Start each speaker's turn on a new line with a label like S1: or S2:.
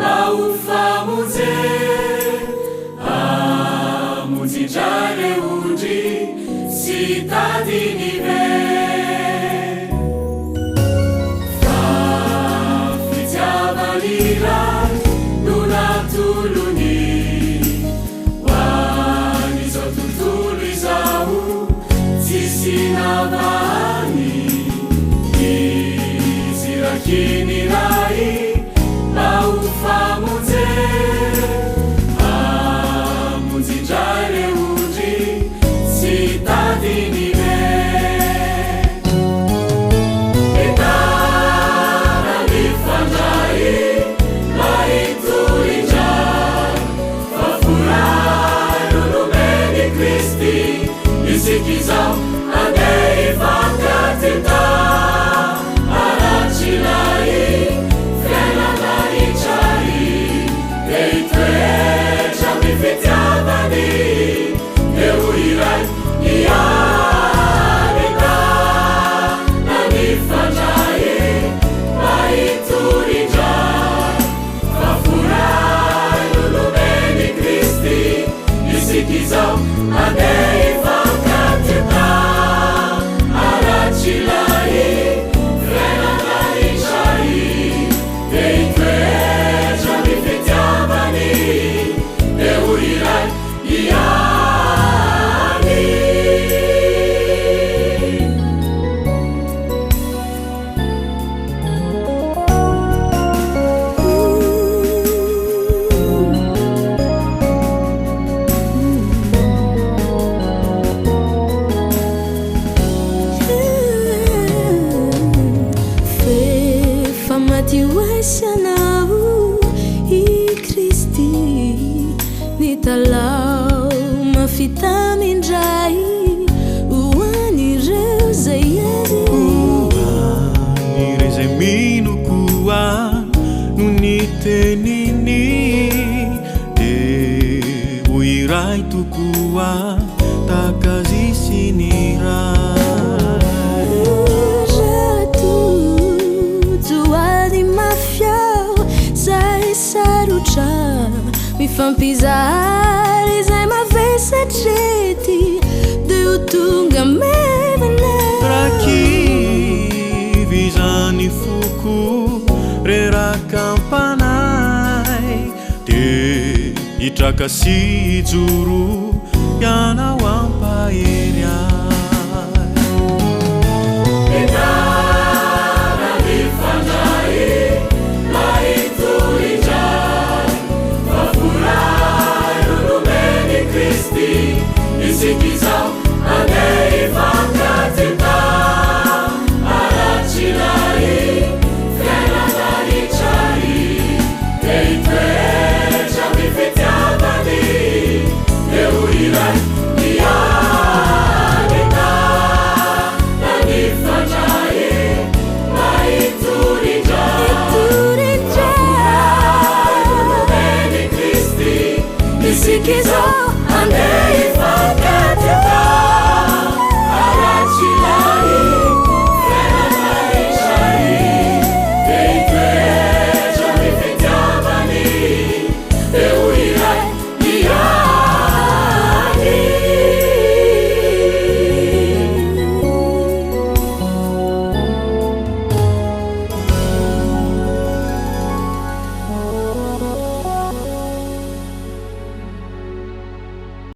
S1: maufamonje amonjindray leondry sy tadinive fa fitiavanira no natolony hoan'izao tontolo izao tsisy navahany izy rakiny ray maufamonje amonjindray leondry sy tadinive etana mifandray mahitolindray fa foray lolomeny Kristy isikizao andeha hifankaty-ta aratsilay fiainanahitray de hitoetra mifitiavany eo iray ianeta na mifandray mahitolindray fa foray lolomeny Kristy isikizao andeha hifankaty-ta aratsilay fiainanahitray de hitoetra mifitiavany eo iray iany
S2: Matiwasianao i Kristy nitalao mafitamindray hoan'ireo zay azy
S3: hoan'ireo zay minokoa no niteniny de ho iray tokoa takazy sy ny ray
S2: zoady mafiao zay sarotra mifampizary zay mavesatrety de ho tonga mevana
S3: rakivy zany foko rerakampanay de hitraka sy joro ianao ampahery